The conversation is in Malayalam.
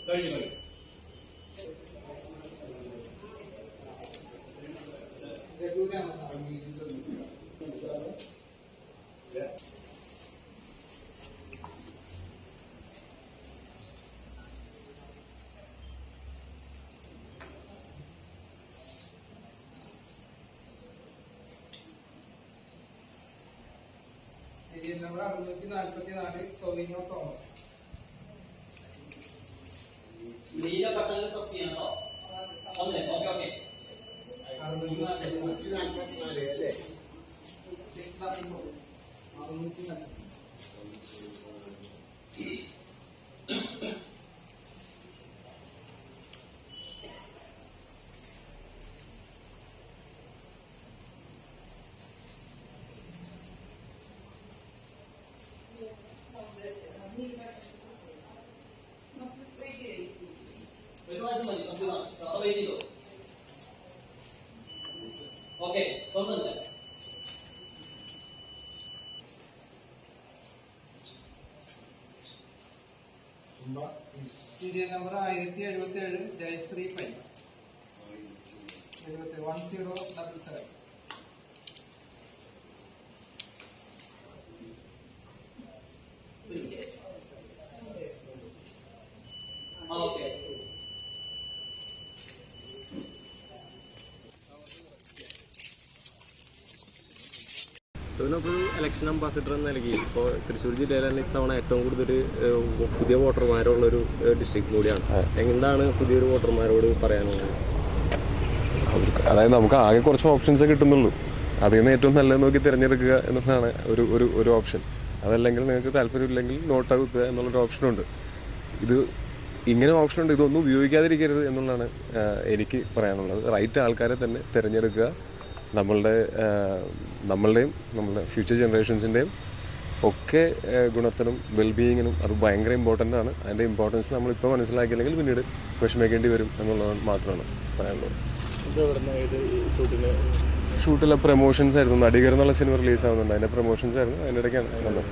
നമ്പർ 644 ടൊവിനോ തോമസ്. നീല ബട്ടണിൽ പ്രസ് ചെയ്യണോ? Okay okay. 644 അല്ലേ? 644. ഓക്കെ തോന്നുന്നില്ല. Serial number 1077 Jayashree Pai 1077. ടൊവിനോക്ക് ഒരു ഇലക്ഷൻ അംബാസിഡർ എന്ന നിലയ്ക്ക് ഇപ്പോൾ തൃശ്ശൂർ ജില്ലയിൽ തന്നെ ഇത്തവണ ഏറ്റവും കൂടുതൽ പുതിയ വോട്ടർമാരുള്ളൊരു ഡിസ്ട്രിക്ട് കൂടിയാണ്. എന്താണ് പുതിയൊരു വോട്ടർമാരോട് പറയാനുള്ളത്? അതായത് നമുക്ക് ആകെ കുറച്ച് ഓപ്ഷൻസേ കിട്ടുന്നുള്ളൂ. അതിൽ നിന്ന് ഏറ്റവും നല്ലത് നോക്കി തിരഞ്ഞെടുക്കുക എന്നതാണ് ഒരു ഓപ്ഷൻ. അതല്ലെങ്കിൽ നിങ്ങൾക്ക് താല്പര്യമില്ലെങ്കിൽ നോട്ട് ആകുത്തുക എന്നുള്ളൊരു ഓപ്ഷനുണ്ട്. ഇത് ഇങ്ങനെ ഓപ്ഷനുണ്ട്, ഇതൊന്നും ഉപയോഗിക്കാതിരിക്കരുത് എന്നുള്ളതാണ് എനിക്ക് പറയാനുള്ളത്. റൈറ്റ് ആൾക്കാരെ തന്നെ തിരഞ്ഞെടുക്കുക. നമ്മളുടെയും നമ്മുടെ ഫ്യൂച്ചർ ജനറേഷൻസിൻ്റെയും ഒക്കെ ഗുണത്തിനും വെൽബീയിങ്ങിനും അത് ഭയങ്കര ഇമ്പോർട്ടൻ്റ് ആണ്. അതിൻ്റെ ഇമ്പോർട്ടൻസ് നമ്മളിപ്പോൾ മനസ്സിലാക്കിയില്ലെങ്കിൽ പിന്നീട് വിഷമിക്കേണ്ടി വരും എന്നുള്ളത് മാത്രമാണ് പറയാനുള്ളത്. ഷൂട്ടിലെ പ്രൊമോഷൻസ് ആയിരുന്നു. നടികർ എന്നുള്ള സിനിമ റിലീസ് ആവുന്നുണ്ട്, അതിൻ്റെ പ്രൊമോഷൻസ് ആയിരുന്നു. അതിൻ്റെ ഇടയ്ക്കാണ് കണ്ടത്.